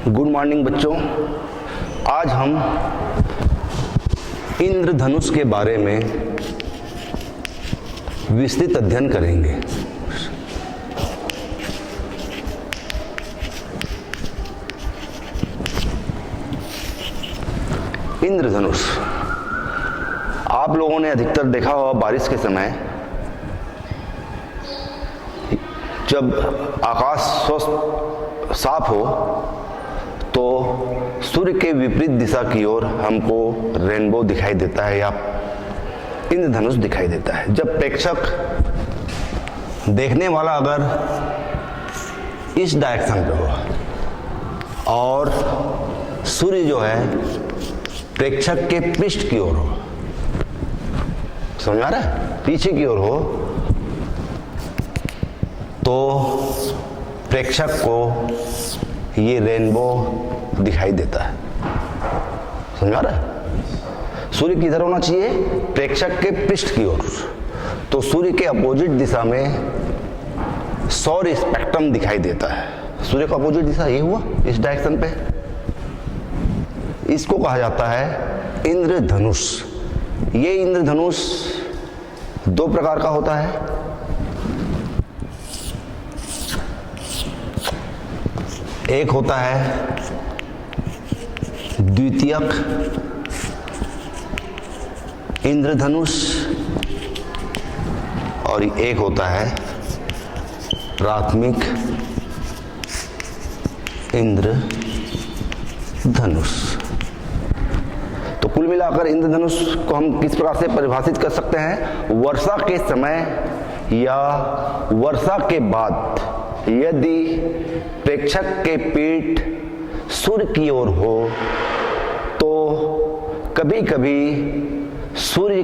Good morning बच्चों। आज हम इंद्रधनुष के बारे में विस्तृत अध्ययन करेंगे। इंद्रधनुष आप लोगों ने अधिकतर देखा होगा बारिश के समय जब आकाश स्वस्थ साफ हो तो सूर्य के विपरीत दिशा की ओर हमको रेनबो दिखाई देता है या इंद्रधनुष दिखाई देता है। जब प्रेक्षक देखने वाला अगर इस डायरेक्शन पे हो और सूर्य जो है प्रेक्षक के पृष्ठ की ओर हो, समझ आ रहा है, पीछे की ओर हो, तो प्रेक्षक को ये रेनबो दिखाई देता है। समझ आ रहा है? सूर्य किधर होना चाहिए? प्रेक्षक के पृष्ठ की ओर। तो सूर्य के अपोजिट दिशा में सौर स्पेक्ट्रम दिखाई देता है। सूर्य का अपोजिट दिशा ये हुआ इस डायरेक्शन पे, इसको कहा जाता है इंद्रधनुष। ये इंद्रधनुष दो प्रकार का होता है। एक होता है द्वितीयक इंद्रधनुष और एक होता है प्राथमिक इंद्रधनुष। तो कुल मिलाकर इंद्रधनुष को हम किस प्रकार से परिभाषित कर सकते हैं? वर्षा के समय या वर्षा के बाद यदि प्रेक्षक के पीठ सूर्य की ओर हो तो कभी कभी सूर्य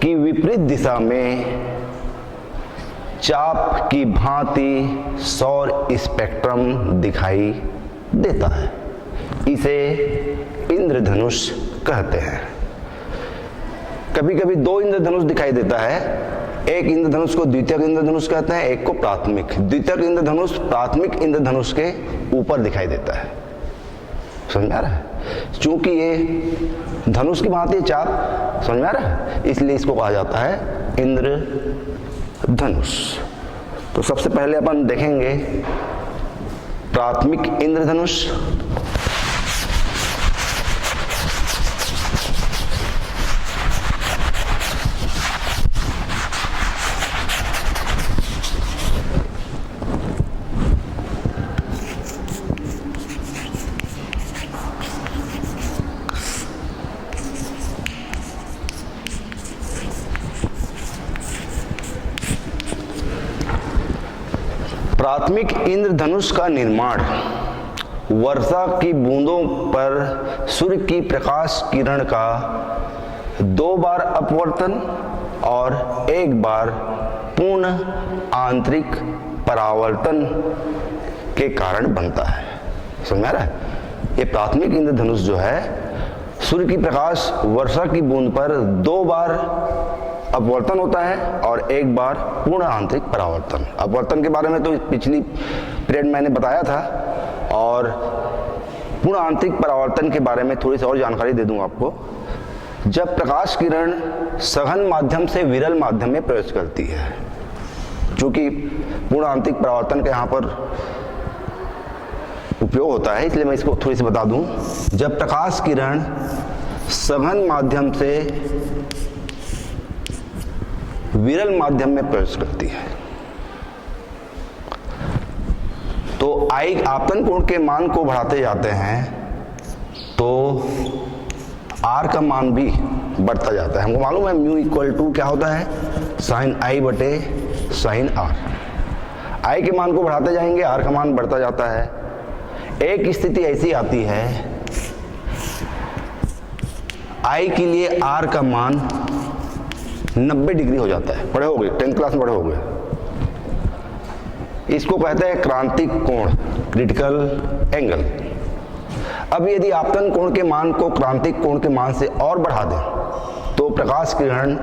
की विपरीत दिशा में चाप की भांति सौर स्पेक्ट्रम दिखाई देता है। इसे इंद्रधनुष कहते हैं। कभी कभी दो इंद्रधनुष दिखाई देता है। एक इंद्रधनुष को द्वितीयक इंद्रधनुष कहते हैं, एक को प्राथमिक। द्वितीयक इंद्रधनुष प्राथमिक इंद्रधनुष के ऊपर दिखाई देता है। समझ में आ रहा है? चूंकि ये धनुष की भांति चाप, समझ में आ रहा है, इसलिए इसको कहा जाता है इंद्रधनुष। तो सबसे पहले अपन देखेंगे प्राथमिक इंद्रधनुष। प्राथमिक इंद्रधनुष का निर्माण वर्षा की बूंदों पर सूर्य की प्रकाश किरण का दो बार अपवर्तन और एक बार पूर्ण आंतरिक परावर्तन के कारण बनता है। समझ आ रहा है? ये प्राथमिक इंद्रधनुष जो है सूर्य की प्रकाश वर्षा की बूंद पर दो बार अपवर्तन होता है और एक बार पूर्ण आंतरिक परावर्तन। अपवर्तन के बारे में तो पिछली पीरियड मैंने बताया था और पूर्ण आंतरिक परावर्तन के बारे में थोड़ी सी और जानकारी दे दूं आपको। जब प्रकाश किरण सघन माध्यम से विरल माध्यम में प्रवेश करती है, क्योंकि पूर्ण आंतरिक परावर्तन का यहाँ पर उपयोग होता है, इसलिए मैं इसको थोड़ी सी बता दूं। जब प्रकाश किरण सघन माध्यम से विरल माध्यम में प्रवेश करती है तो आई आपतन कोण के मान को बढ़ाते जाते हैं तो आर का मान भी बढ़ता जाता है। हमको मालूम है म्यू इक्वल टू क्या होता है? साइन आई बटे साइन आर। आई के मान को बढ़ाते जाएंगे, आर का मान बढ़ता जाता है। एक स्थिति ऐसी आती है आई के लिए आर का मान 90 डिग्री हो जाता है। पढ़े होगे, 10th क्लास में पढ़े होगे। इसको कहते हैं क्रांतिक कोण, क्रिटिकल एंगल। अब यदि आपतन कोण के मान को क्रांतिक कोण के मान से और बढ़ा दें तो प्रकाश किरण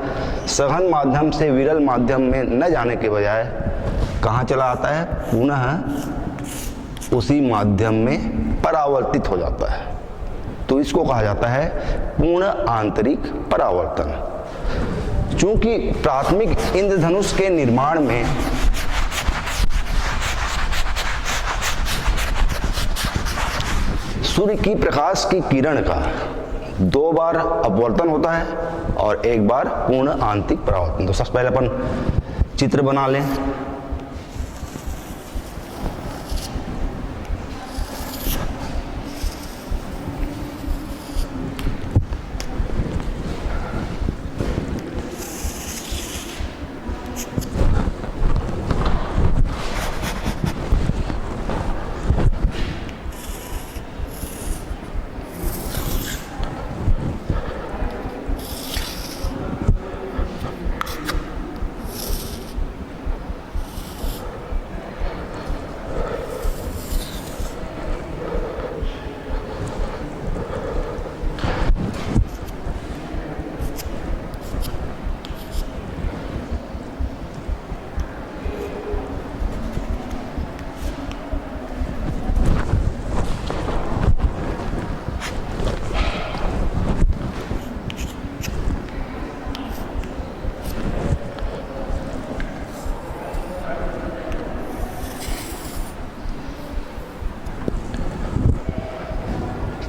सघन माध्यम से विरल माध्यम में न जाने के बजाय कहाँ चला आता है? पुनः उसी माध्यम में परावर्तित हो जाता है। तो इसको कहा जाता है पूर्ण आंतरिक परावर्तन। चूंकि प्राथमिक इंद्रधनुष के निर्माण में सूर्य की प्रकाश की किरण का 2 बार अपवर्तन होता है और 1 बार पूर्ण आंतरिक परावर्तन। तो सबसे पहले अपन चित्र बना लें।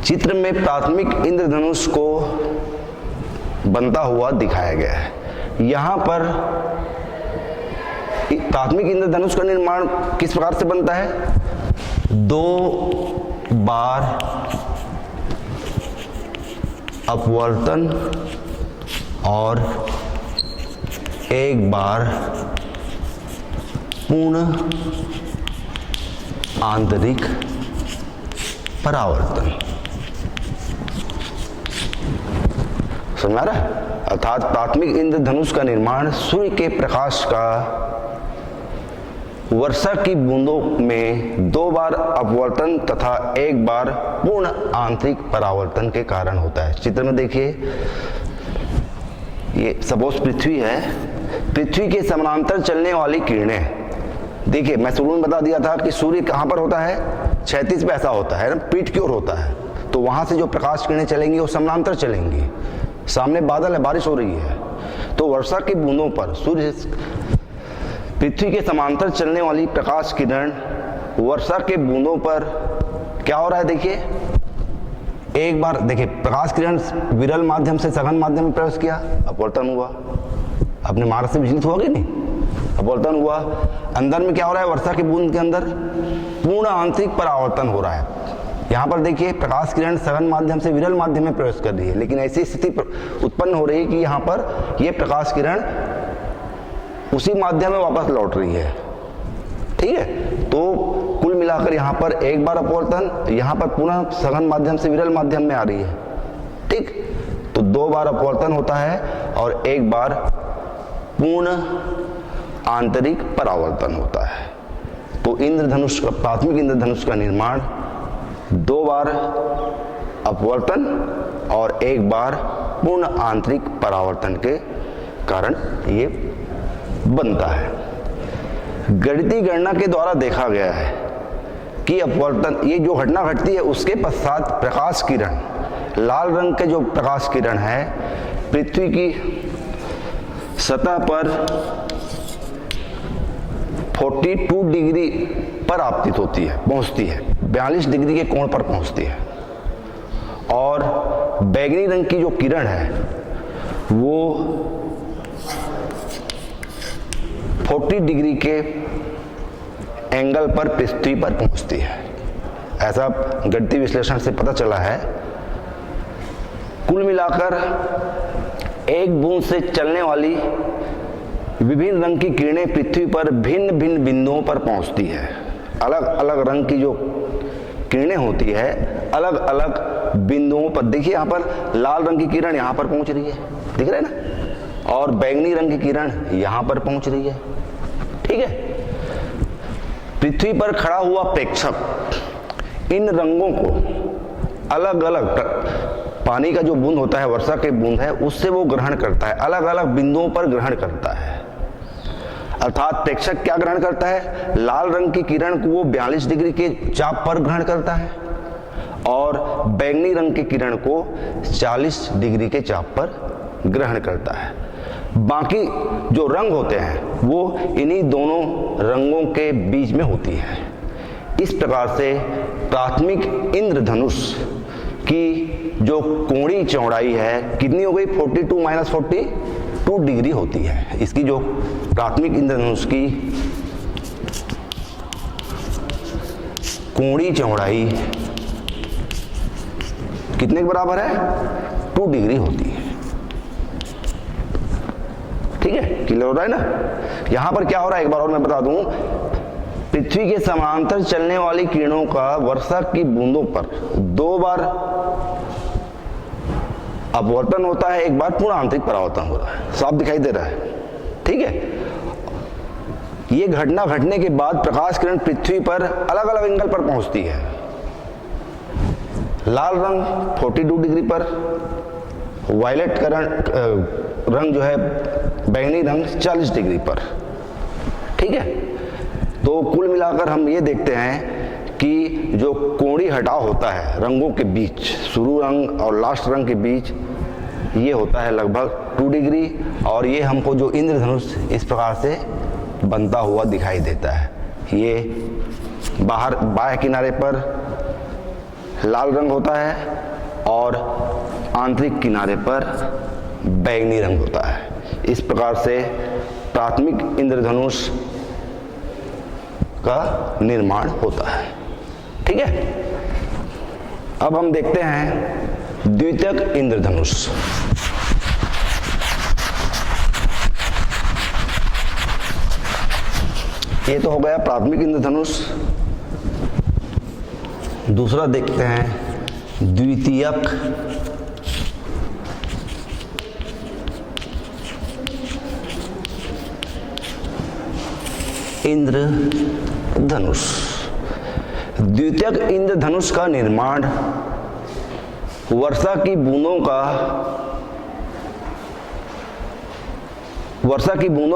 चित्र में प्राथमिक इंद्रधनुष को बनता हुआ दिखाया गया है। यहां पर प्राथमिक इंद्रधनुष का निर्माण किस प्रकार से बनता है? 2 बार अपवर्तन और 1 बार पूर्ण आंतरिक परावर्तन। समझ आ रहा है? अर्थात प्राथमिक इंद्रधनुष का निर्माण सूर्य के प्रकाश का वर्षा की बूंदों में 2 बार अपवर्तन तथा 1 बार पूर्ण आंतरिक परावर्तन के कारण होता है। चित्र में देखिए, ये सपोज पृथ्वी है। पृथ्वी के समानांतर चलने वाली किरणें, देखिए मैं शुरू में बता दिया था कि सूर्य कहां पर होता है? क्षैतिज पे ऐसा होता है ना, पीठ की ओर होता है। तो वहां से जो प्रकाश किरणें चलेंगी वो समानांतर चलेंगी। सामने बादल है, बारिश हो रही है, तो वर्षा की बूंदों पर सूर्य पृथ्वी के समांतर चलने वाली प्रकाश किरण वर्षा के बूंदों पर क्या हो रहा है? देखिए, एक बार देखिए प्रकाश किरण विरल माध्यम से सघन माध्यम में प्रवेश किया, अपवर्तन हुआ। अपने मार्ग से विचलित हुआ कि नहीं? अपवर्तन हुआ। अंदर में क्या हो रहा है? वर्षा की बूंद के अंदर पूर्ण आंतरिक परावर्तन हो रहा है। यहाँ पर देखिए प्रकाश किरण सघन माध्यम से विरल माध्यम में प्रवेश कर रही है, लेकिन ऐसी स्थिति उत्पन्न हो रही है कि यहाँ पर ये प्रकाश किरण उसी माध्यम में वापस लौट रही है। ठीक है, तो कुल मिलाकर यहाँ पर 1 बार अपवर्तन, यहाँ पर पुनः सघन माध्यम से विरल माध्यम में आ रही है। ठीक, तो 2 बार अपवर्तन होता है और 1 बार पूर्ण आंतरिक परावर्तन होता है। तो इंद्रधनुष का, प्राथमिक इंद्रधनुष का निर्माण 2 बार अपवर्तन और 1 बार पूर्ण आंतरिक परावर्तन के कारण ये बनता है। गणितीय गणना के द्वारा देखा गया है कि अपवर्तन, ये जो घटना घटती है उसके पश्चात प्रकाश किरण, लाल रंग के जो प्रकाश किरण है पृथ्वी की सतह पर 42 डिग्री पर आपतित होती है, पहुंचती है, 42 डिग्री के कोण पर पहुंचती है। और बैगनी रंग की जो किरण है वो 40 डिग्री के एंगल पर पृथ्वी पर पहुंचती है। ऐसा गणितीय विश्लेषण से पता चला है। कुल मिलाकर एक बूंद से चलने वाली विभिन्न रंग की किरणें पृथ्वी पर भिन्न भिन्न बिंदुओं पर पहुंचती है। अलग अलग रंग की जो किरणें होती है अलग अलग बिंदुओं पर, देखिए यहाँ पर लाल रंग की किरण यहाँ पर पहुंच रही है, दिख रहा है ना, और बैंगनी रंग की किरण यहाँ पर पहुंच रही है। ठीक है, पृथ्वी पर खड़ा हुआ प्रेक्षक इन रंगों को अलग अलग, पानी का जो बूंद होता है, वर्षा के बूंद है, उससे वो ग्रहण करता है, अलग अलग बिंदुओं पर ग्रहण करता है। अर्थात प्रेक्षक क्या ग्रहण करता है, लाल रंग की किरण को वो 42 डिग्री के चाप पर ग्रहण करता है और बैंगनी रंग की किरण को 40 डिग्री के चाप पर ग्रहण करता है। बाकी जो रंग होते हैं वो इन्हीं दोनों रंगों के बीच में होती है। इस प्रकार से प्राथमिक इंद्रधनुष की जो कोणीय चौड़ाई है कितनी हो गई, 42 माइनस 42 डिग्री होती है। इसकी जो प्राथमिक इंद्रधनुष की कोणीय चौड़ाई कितने के बराबर है, 2 डिग्री होती है। ठीक है, क्लियर हो रहा है ना। यहां पर क्या हो रहा है एक बार और मैं बता दूं, पृथ्वी के समांतर चलने वाली किरणों का वर्षा की बूंदों पर 2 बार अपवर्तन होता है, 1 बार पूर्ण आंतरिक परावर्तन हो रहा है। साफ दिखाई दे रहा है, ठीक है। ये घटना घटने के बाद प्रकाश किरण पृथ्वी पर अलग अलग एंगल पर पहुंचती है। लाल रंग 42 डिग्री पर, वायलेट रंग जो है बैंगनी रंग 40 डिग्री पर। ठीक है, तो कुल मिलाकर हम ये देखते हैं कि जो कोणीय हटाव होता है रंगों के बीच, शुरू रंग और लास्ट रंग के बीच, ये होता है लगभग 2 डिग्री। और ये हमको जो इंद्रधनुष इस प्रकार से बनता हुआ दिखाई देता है। ये बाहर बाएं किनारे पर लाल रंग होता है और आंतरिक किनारे पर बैंगनी रंग होता है। इस प्रकार से प्राथमिक इंद्रधनुष का निर्माण होता है। ठीक है, अब हम देखते हैं द्वितीयक इंद्रधनुष। ये तो हो गया प्राथमिक इंद्रधनुष। दूसरा देखते हैं द्वितीयक इंद्रधनुष। द्वितीयक इंद्रधनुष का निर्माण वर्षा की बूंदों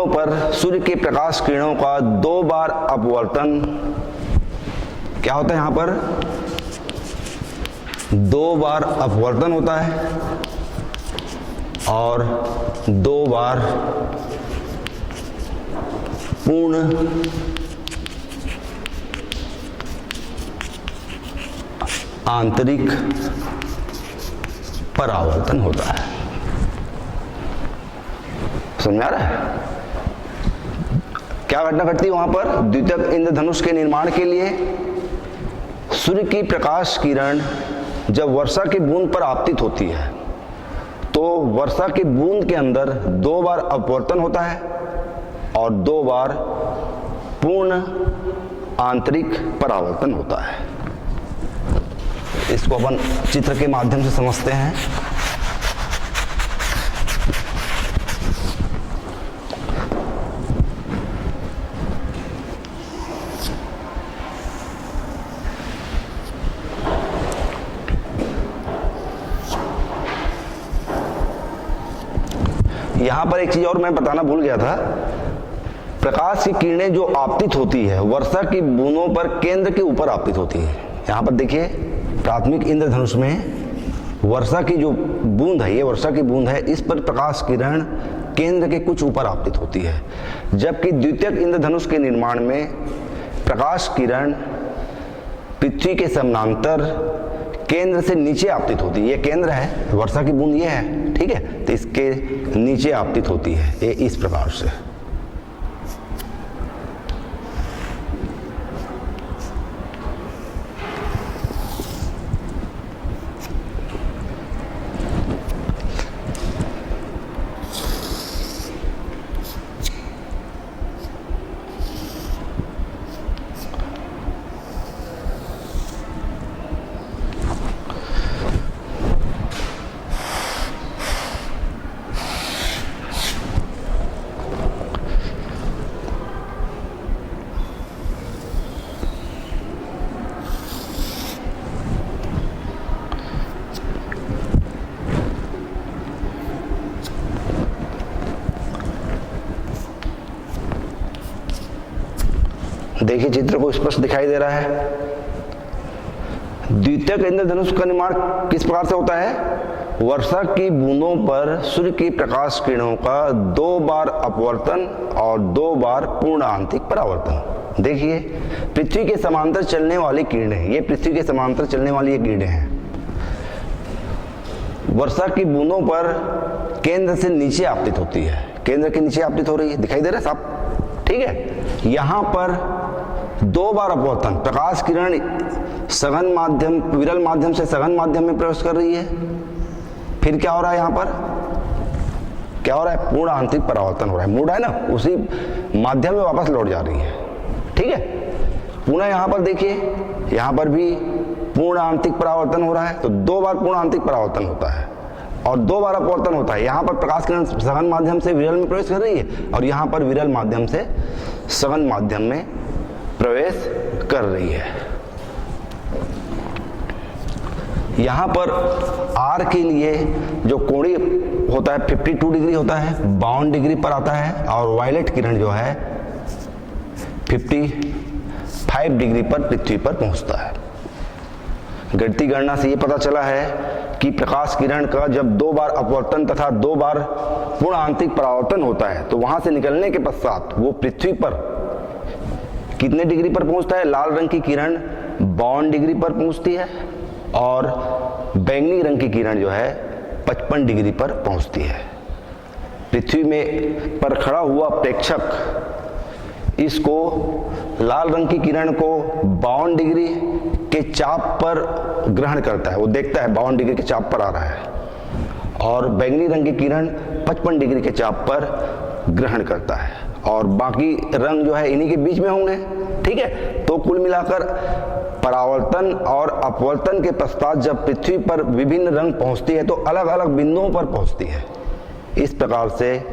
पर सूर्य के प्रकाश किरणों का 2 बार अपवर्तन, क्या होता है यहां पर, 2 बार अपवर्तन होता है और 2 बार पूर्ण आंतरिक परावर्तन होता है। समझ में आ रहा है क्या घटना घटती है वहां पर। द्वितीयक इंद्रधनुष के निर्माण के लिए सूर्य की प्रकाश किरण जब वर्षा की बूंद पर आपतित होती है तो वर्षा की बूंद के अंदर 2 बार अपवर्तन होता है और 2 बार पूर्ण आंतरिक परावर्तन होता है। इसको अपन चित्र के माध्यम से समझते हैं। यहां पर एक चीज और मैं बताना भूल गया था, प्रकाश की किरणें जो आपतित होती है वर्षा की बूंदों पर केंद्र के ऊपर आपतित होती है। यहां पर देखिए प्राथमिक इंद्रधनुष में वर्षा की जो बूंद है, ये वर्षा की बूंद है, इस पर प्रकाश किरण केंद्र के कुछ ऊपर आपतित होती है। जबकि द्वितीयक इंद्रधनुष के निर्माण में प्रकाश किरण पृथ्वी के समानांतर केंद्र से नीचे आपतित होती है। ये केंद्र है, वर्षा की बूंद ये है, ठीक है, तो इसके नीचे आपतित होती है, ये इस प्रकार से। देखिए चित्र को स्पष्ट दिखाई दे रहा है। द्वितीयक इंद्रधनुष का निर्माण किस प्रकार से होता है? वर्षा की बूंदों पर सूर्य की प्रकाश किरणों का 2 बार अपवर्तन और 2 बार पूर्ण आंतरिक परावर्तन। देखिए पृथ्वी के समांतर चलने वाली किरणें, ये पृथ्वी के समांतर चलने वाली ये किरणें हैं। वर्षा की बूंदों पर केंद्र से नीचे आपतित होती है, केंद्र के नीचे आपतित हो रही है, दिखाई दे रहा है साहब, ठीक है। यहां पर 2 बार अपवर्तन, प्रकाश किरण सघन माध्यम, विरल माध्यम से सघन माध्यम में प्रवेश कर रही है। फिर क्या हो रहा है? यहां पर क्या हो रहा है? पूर्ण आंतरिक परावर्तन हो रहा है। मूड है ना, उसी माध्यम में वापस लौट जा रही है, ठीक है। पुनः यहां पर देखिए, यहां पर भी पूर्ण आंतरिक परावर्तन हो रहा है, तो 2 बार पूर्ण आंतरिक परावर्तन होता है और 2 बार अपवर्तन होता है। यहां पर प्रकाश किरण सघन माध्यम से विरल में प्रवेश कर रही है और यहां पर विरल माध्यम से सघन माध्यम में प्रवेश कर रही है। यहां पर आर के लिए जो कोणीय होता है 52 डिग्री होता है, 52 डिग्री पर आता है, और वायलेट किरण जो है 55 डिग्री पर पृथ्वी पर पहुंचता है। गणितीय गणना से ये पता चला है कि प्रकाश किरण का जब 2 बार अपवर्तन तथा 2 बार पूर्ण आंतरिक परावर्तन होता है तो वहां से निकलने के पश्चात वो पृथ्वी पर कितने डिग्री पर पहुंचता है? लाल रंग की किरण 52 डिग्री पर पहुंचती है और बैंगनी रंग की किरण जो है 55 डिग्री पर पहुंचती है। पृथ्वी में पर खड़ा हुआ प्रेक्षक इसको लाल रंग की किरण को 52 डिग्री के चाप पर ग्रहण करता है, वो देखता है 52 डिग्री के चाप पर आ रहा है, और बैंगनी रंग की किरण 55 डिग्री के चाप पर ग्रहण करता है, और बाकी रंग जो है इन्हीं के बीच में होंगे, ठीक है। तो कुल मिलाकर परावर्तन और अपवर्तन के पश्चात जब पृथ्वी पर विभिन्न रंग पहुंचती है तो अलग अलग बिंदुओं पर पहुंचती है। इस प्रकार से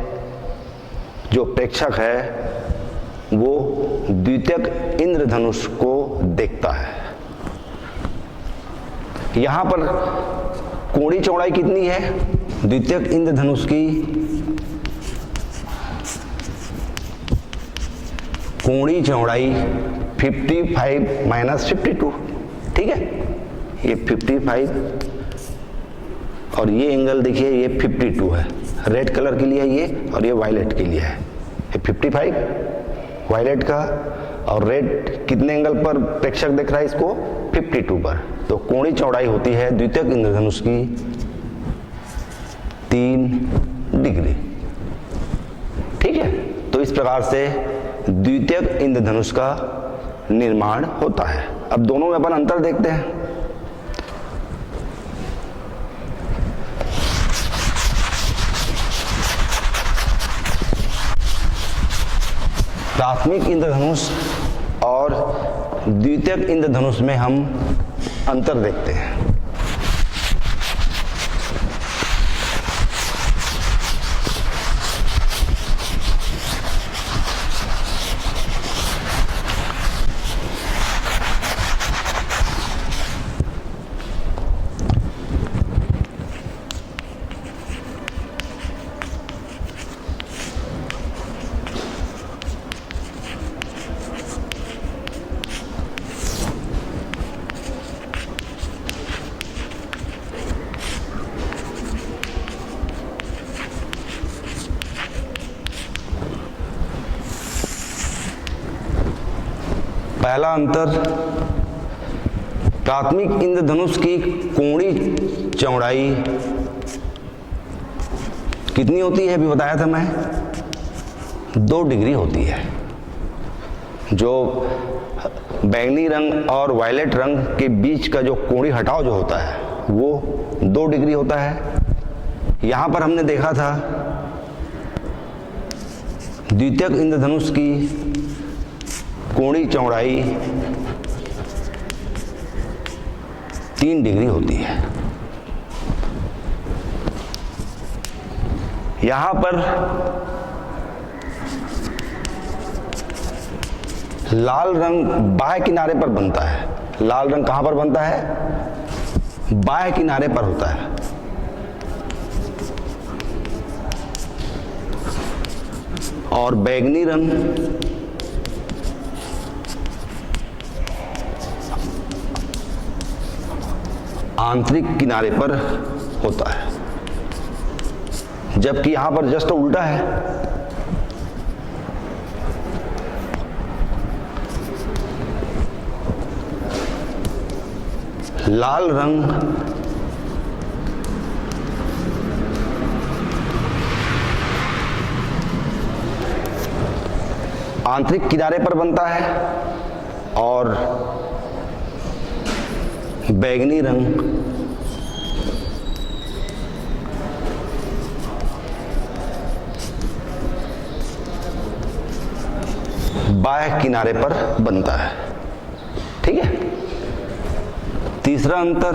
जो प्रेक्षक है वो द्वितीयक इंद्रधनुष को देखता है। यहां पर कोणीय चौड़ाई कितनी है द्वितीयक इंद्रधनुष की? कोणीय चौड़ाई 55 - 52, ठीक है। ये 55 और ये एंगल देखिए ये 52 है, रेड कलर के लिए ये और ये वायलेट के लिए है। ये 55 वायलेट का और रेड कितने एंगल पर प्रेक्षक देख रहा है इसको? 52 पर। तो कोणीय चौड़ाई होती है द्वितीयक इंद्रधनुष की 3 डिग्री, ठीक है। तो इस प्रकार से द्वितीयक इंद्रधनुष का निर्माण होता है। अब दोनों में अपन अंतर देखते हैं। प्राथमिक इंद्रधनुष और द्वितीयक इंद्रधनुष में हम अंतर देखते हैं। पहला अंतर, प्राथमिक इंद्रधनुष की कोणीय चौड़ाई कितनी होती है? अभी बताया था मैं, 2 डिग्री होती है। जो बैंगनी रंग और वायलेट रंग के बीच का जो कोणीय हटाव जो होता है वो 2 डिग्री होता है। यहां पर हमने देखा था द्वितीयक इंद्रधनुष की कोणीय चौड़ाई 3 डिग्री होती है। यहां पर लाल रंग बाह्य किनारे पर बनता है। लाल रंग कहां पर बनता है? बाह्य किनारे पर होता है। और बैंगनी रंग आंतरिक किनारे पर होता है, जबकि यहां पर जस्ट उल्टा है। लाल रंग आंतरिक किनारे पर बनता है और बैंगनी रंग बाह्य किनारे पर बनता है। ठीक है। तीसरा अंतर,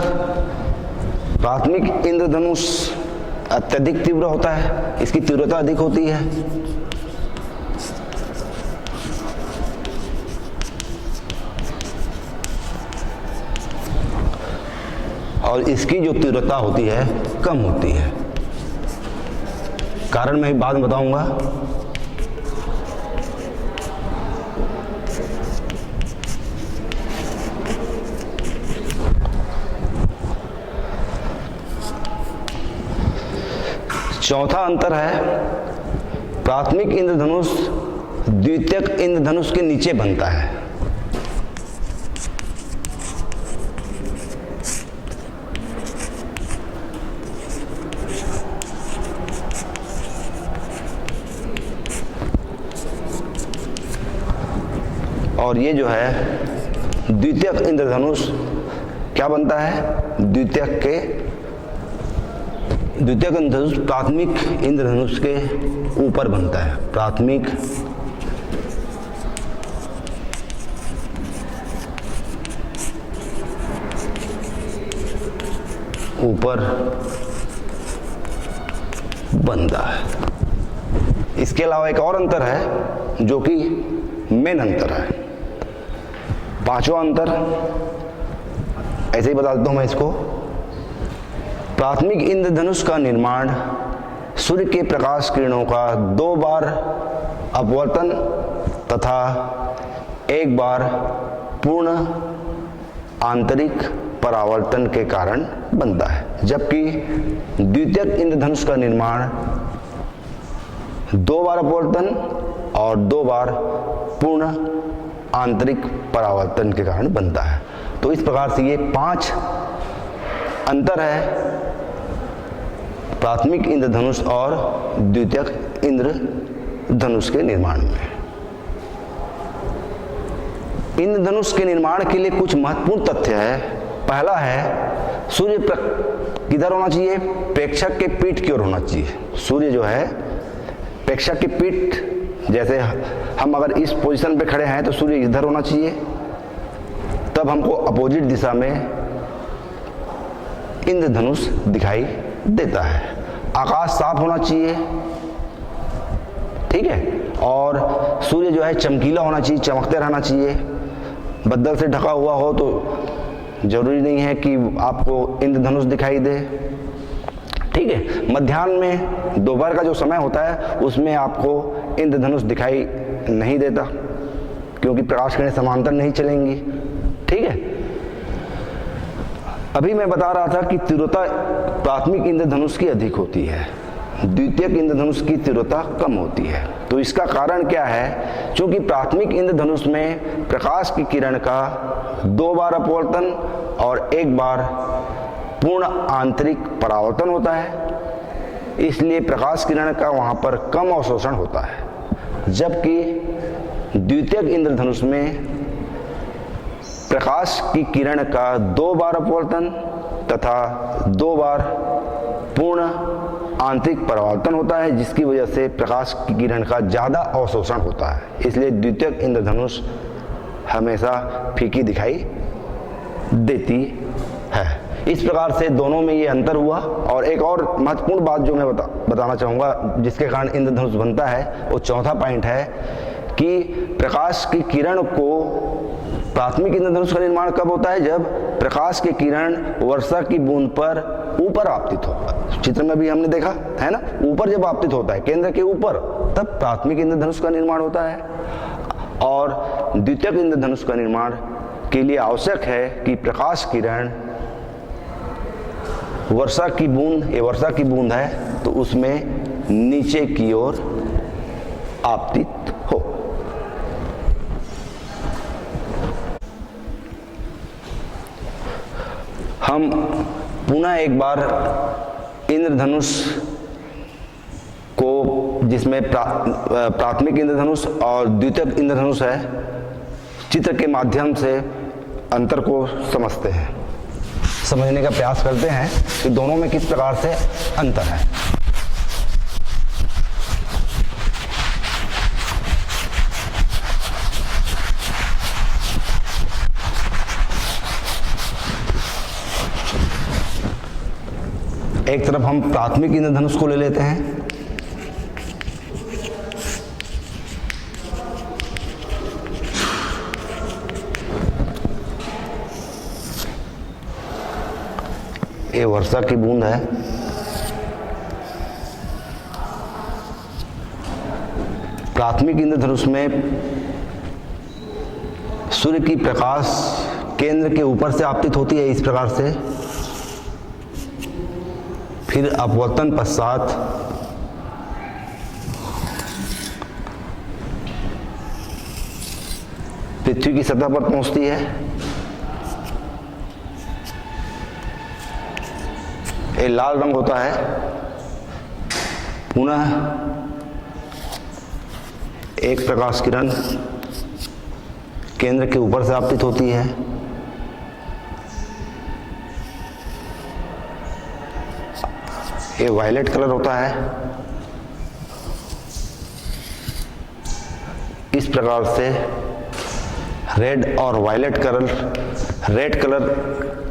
प्राथमिक इंद्रधनुष अत्यधिक तीव्र होता है, इसकी तीव्रता अधिक होती है। और इसकी जो तीव्रता होती है कम होती है। कारण मैं बाद में बताऊंगा। चौथा अंतर है, प्राथमिक इंद्रधनुष द्वितीयक इंद्रधनुष के नीचे बनता है। और ये जो है द्वितीयक इंद्रधनुष क्या बनता है, द्वितीयक इंद्रधनुष प्राथमिक इंद्रधनुष के ऊपर बनता है। प्राथमिक ऊपर बनता है। इसके अलावा एक और अंतर है जो कि मेन अंतर है। पांचवा अंतर ऐसे ही बता देता हूं मैं इसको। प्राथमिक इंद्रधनुष का निर्माण सूर्य के प्रकाश किरणों का 2 बार अपवर्तन तथा 1 बार पूर्ण आंतरिक परावर्तन के कारण बनता है, जबकि द्वितीयक इंद्रधनुष का निर्माण 2 बार अपवर्तन और 2 बार पूर्ण आंतरिक परावर्तन के कारण बनता है। तो इस प्रकार से ये 5 अंतर है प्राथमिक इंद्रधनुष और द्वितीयक इंद्रधनुष के निर्माण में। इंद्रधनुष के निर्माण के लिए कुछ महत्वपूर्ण तथ्य है। पहला है, सूर्य किधर होना चाहिए, प्रेक्षक के पीठ की ओर होना चाहिए। सूर्य जो है प्रेक्षक की पीठ, जैसे हम अगर इस पोजीशन पे खड़े हैं तो सूर्य इधर होना चाहिए, तब हमको अपोजिट दिशा में इंद्रधनुष दिखाई देता है। आकाश साफ होना चाहिए, ठीक है, और सूर्य जो है चमकीला होना चाहिए, चमकते रहना चाहिए। बदल से ढका हुआ हो तो जरूरी नहीं है कि आपको इंद्रधनुष दिखाई दे, ठीक है। मध्याह्न में दोपहर का जो समय होता है उसमें आपको इंद्रधनुष दिखाई नहीं देता, क्योंकि प्रकाश किरणें समांतर नहीं चलेंगी, ठीक है। अभी मैं बता रहा था कि तीव्रता प्राथमिक इंद्रधनुष की अधिक होती है, द्वितीयक इंद्रधनुष की तीव्रता कम होती है। तो इसका कारण क्या है, क्योंकि प्राथमिक इंद्रधनुष में प्रकाश की किरण का 2 बार अपवर्तन और 1 बार पूर्ण आंतरिक परावर्तन होता है, इसलिए प्रकाश किरण का वहां पर कम अवशोषण होता है। जबकि द्वितीयक इंद्रधनुष में प्रकाश की किरण का 2 बार अपवर्तन तथा 2 बार पूर्ण आंतरिक परावर्तन होता है, जिसकी वजह से प्रकाश की किरण का ज़्यादा अवशोषण होता है। इसलिए द्वितीयक इंद्रधनुष हमेशा फीकी दिखाई देती है। इस प्रकार से दोनों में ये अंतर हुआ। और एक और महत्वपूर्ण बात जो मैं बताना चाहूँगा जिसके कारण इंद्रधनुष बनता है, वो चौथा पॉइंट है कि प्रकाश की किरण को, प्राथमिक इंद्रधनुष का निर्माण कब होता है, जब प्रकाश की किरण वर्षा की बूंद पर ऊपर आपतित हो। चित्र में भी हमने देखा है ना, ऊपर जब आपतित होता है केंद्र के ऊपर, तब प्राथमिक इंद्रधनुष का निर्माण होता है। और द्वितीयक इंद्रधनुष का निर्माण के लिए आवश्यक है कि प्रकाश किरण वर्षा की बूंद, ये वर्षा की बूंद है तो उसमें नीचे की ओर आपतित हो। हम पुनः एक बार इंद्रधनुष को, जिसमें प्राथमिक इंद्रधनुष और द्वितीयक इंद्रधनुष है, चित्र के माध्यम से अंतर को समझते हैं, समझने का प्रयास करते हैं कि दोनों में किस प्रकार से अंतर है। एक तरफ हम प्राथमिक इंद्रधनुष को ले लेते हैं, ये वर्षा की बूंद है, प्राथमिक इंद्रधनुष में सूर्य की प्रकाश केंद्र के ऊपर से आपतित होती है इस प्रकार से, फिर अपवर्तन पश्चात पृथ्वी की सतह पर पहुंचती है। ये लाल रंग होता है, पुनः एक प्रकाश किरण केंद्र के ऊपर से आपतित होती है, ये वायलेट कलर होता है। इस प्रकार से रेड और वायलेट कलर, रेड कलर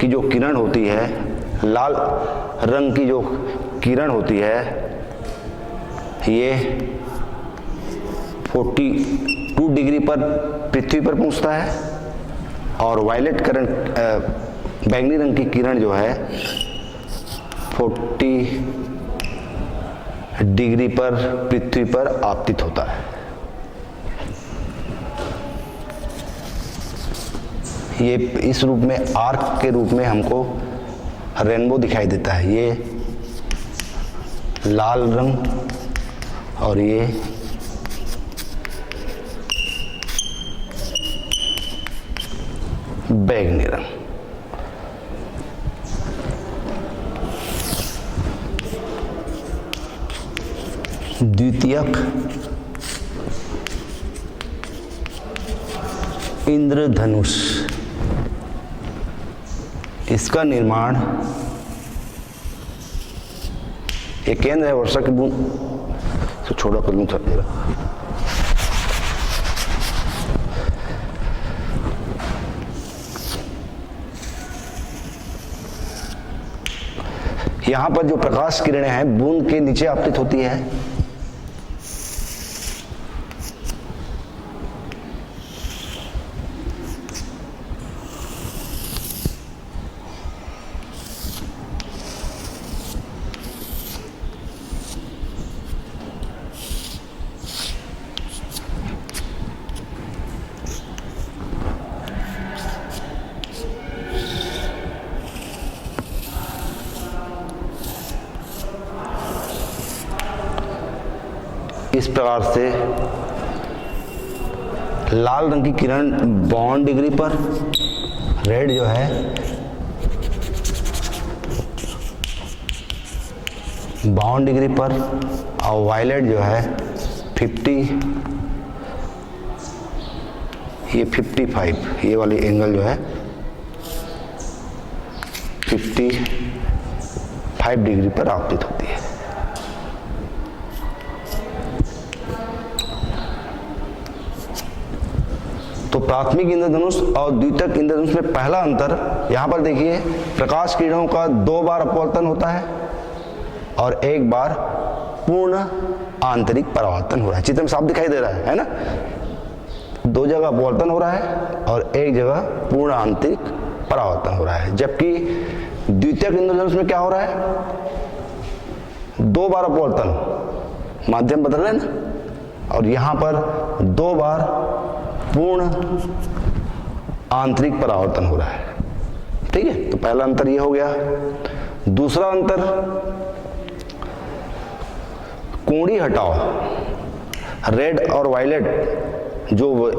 की जो किरण होती है, लाल रंग की जो किरण होती है, ये 42 डिग्री पर पृथ्वी पर पहुंचता है, और वायलेट करण बैंगनी रंग की किरण जो है 40 डिग्री पर पृथ्वी पर आपतित होता है। ये इस रूप में आर्क के रूप में हमको रेनबो दिखाई देता है। ये लाल रंग और ये बैंगनी रंग। द्वितीयक इंद्रधनुष, इसका निर्माण, एक केंद्र है वर्षा की बूंद से छोटा कर लूं थोड़ा, यहां पर जो प्रकाश किरणें हैं बूंद के नीचे आपतित होती है। इस प्रकार से लाल रंग की किरण 52 डिग्री पर, रेड जो है 52 डिग्री पर, और वायलेट जो है 50, ये 55, ये वाली एंगल जो है 55 डिग्री पर आपतित होती है। तो प्राथमिक इंद्रधनुष और द्वितीयक इंद्रधनुष में पहला अंतर, यहां पर देखिए प्रकाश किरणों का 2 बार अपवर्तन होता है और 1 बार पूर्ण आंतरिक परावर्तन हो रहा है। चित्र में साफ दिखाई दे रहा है ना, 2 जगह अपवर्तन हो रहा है और 1 जगह पूर्ण आंतरिक परावर्तन हो रहा है। जबकि द्वितीयक इंद्रधनुष में क्या हो रहा है, 2 बार अपवर्तन, माध्यम बदल रहे ना, और यहां पर 2 बार पूर्ण आंतरिक परावर्तन हो रहा है। ठीक है, तो पहला अंतर ये हो गया। दूसरा अंतर, कोड़ी हटाओ, रेड और वायलेट जो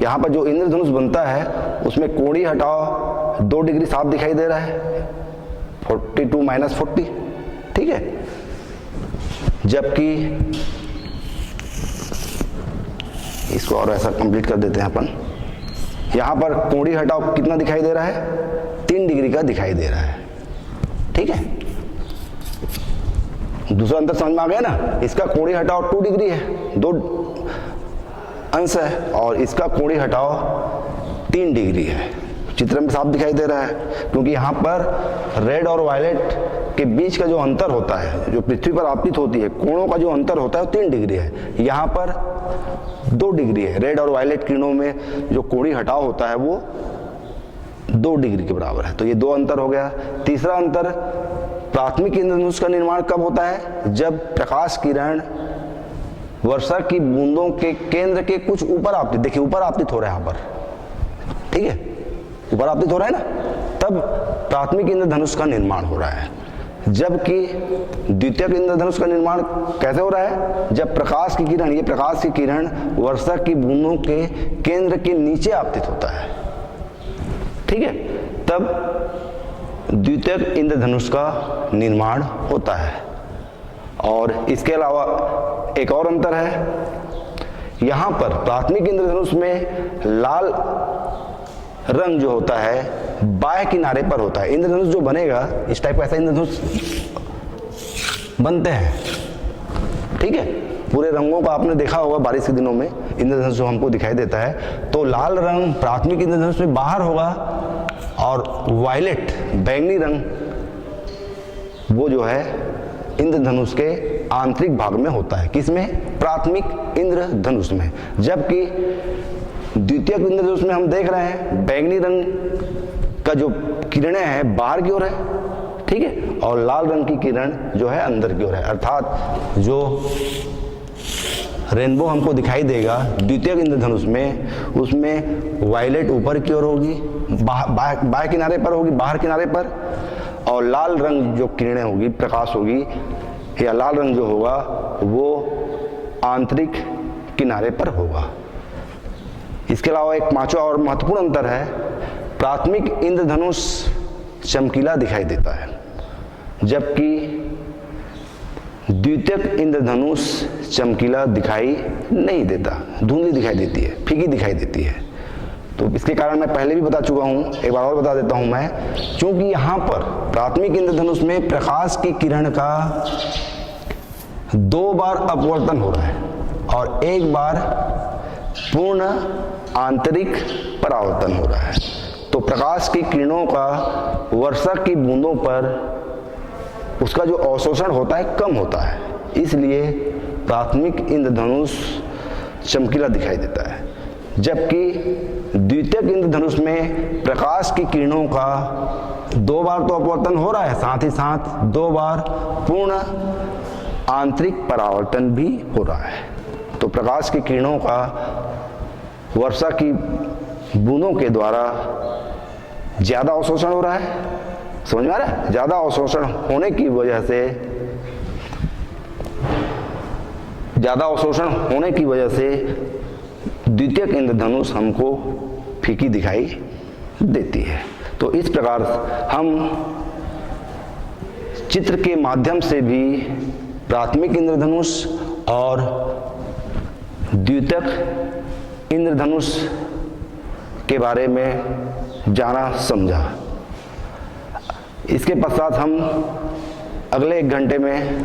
यहाँ पर जो इंद्रधनुष बनता है उसमें कोड़ी हटाओ 2 डिग्री साफ दिखाई दे रहा है, 42 - 40, ठीक है। जबकि इसको और ऐसा कंप्लीट कर देते हैं अपन, यहाँ पर कोड़ी हटाओ कितना दिखाई दे रहा है, 3 डिग्री का दिखाई दे रहा है, ठीक है। दूसरा अंतर समझ में आ गया ना, इसका कोड़ी हटाओ 2 डिग्री है, 2 अंश है, और इसका कोड़ी हटाओ 3 डिग्री है। चित्र में साफ दिखाई दे रहा है, क्योंकि यहाँ पर रेड और वायलेट के बीच का जो अंतर होता है, जो पृथ्वी पर आपतित होती है, कोणों का जो अंतर होता है वो 3 डिग्री है, यहाँ पर 2 डिग्री है। रेड और वायलेट किरणों में जो कोड़ी हटाव होता है वो 2 डिग्री के बराबर है। तो ये 2 अंतर हो गया। तीसरा अंतर, प्राथमिक इंद्रधनुष का निर्माण कब होता है, जब प्रकाश किरण वर्षा की बूंदों के केंद्र के कुछ ऊपर आपतित, देखिए ऊपर आपतित हो रहा है यहाँ पर, ठीक है, ऊपर आपतित हो रहा है ना, तब प्राथमिक इंद्रधनुष का निर्माण हो रहा है। जबकि द्वितीयक इंद्रधनुष का निर्माण कैसे हो रहा है, जब प्रकाश की किरण, ये प्रकाश की किरण वर्षा की बूंदों के केंद्र के नीचे आपतित होता है, ठीक है, तब द्वितीयक इंद्रधनुष का निर्माण होता है। और इसके अलावा एक और अंतर है, यहाँ पर प्राथमिक इंद्रधनुष में लाल रंग जो होता है बाह्य किनारे पर होता है। इंद्रधनुष जो बनेगा, इस टाइप का ऐसा इंद्रधनुष बनते हैं, ठीक है, पूरे रंगों का आपने देखा होगा बारिश के दिनों में इंद्रधनुष जो हमको दिखाई देता है, तो लाल रंग प्राथमिक इंद्रधनुष में बाहर होगा और वायलेट बैंगनी रंग वो जो है इंद्रधनुष के आंतरिक भाग में होता है। किसमें, प्राथमिक इंद्रधनुष में। जबकि द्वितीयक इंद्रधनुष में हम देख रहे हैं बैंगनी रंग का जो किरणें हैं बाहर की ओर है, ठीक है, और लाल रंग की किरण जो है अंदर की ओर है। अर्थात जो रेनबो हमको दिखाई देगा द्वितीयक इंद्रधनुष में, उसमें वायलेट ऊपर की ओर होगी, बाह्य किनारे पर होगी, बाहर किनारे पर, और लाल रंग जो किरणें होगी, प्रकाश होगी, या लाल रंग जो होगा वो आंतरिक किनारे पर होगा। इसके अलावा एक पांचवा और महत्वपूर्ण अंतर है, प्राथमिक इंद्रधनुष चमकीला दिखाई देता है, जबकि द्वितीयक इंद्रधनुष चमकीला दिखाई नहीं देता, धुंधली दिखाई देती है, फीकी दिखाई देती है। तो इसके कारण मैं पहले भी बता चुका हूं, एक बार और बता देता हूं मैं, क्योंकि यहाँ पर प्राथमिक इंद्रधनुष में प्रकाश की किरण का 2 बार अपवर्तन हो रहा है और 1 बार पूर्ण आंतरिक परावर्तन हो रहा है। तो प्रकाश की किरणों का वर्षा की बूंदों पर उसका जो अवशोषण होता है कम होता है, इसलिए प्राथमिक इंद्रधनुष चमकीला दिखाई देता है। जबकि द्वितीयक इंद्रधनुष में प्रकाश की किरणों का 2 बार तो अपवर्तन हो रहा है, साथ ही साथ 2 बार पूर्ण आंतरिक परावर्तन भी हो रहा है। तो प्रकाश की किरणों का वर्षा की बूंदों के द्वारा ज्यादा अवशोषण हो रहा है, समझ में आ रहा है? ज्यादा अवशोषण होने की वजह से द्वितीयक इंद्रधनुष हमको फीकी दिखाई देती है। तो इस प्रकार हम चित्र के माध्यम से भी प्राथमिक इंद्रधनुष और द्वितीयक इंद्रधनुष के बारे में जाना समझा। इसके पश्चात हम अगले 1 घंटे में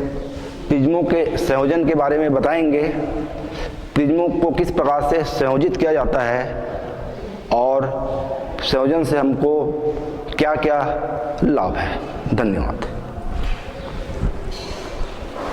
प्रिज्मों के संयोजन के बारे में बताएंगे, प्रिज्मों को किस प्रकार से संयोजित किया जाता है और संयोजन से हमको क्या क्या लाभ है। धन्यवाद।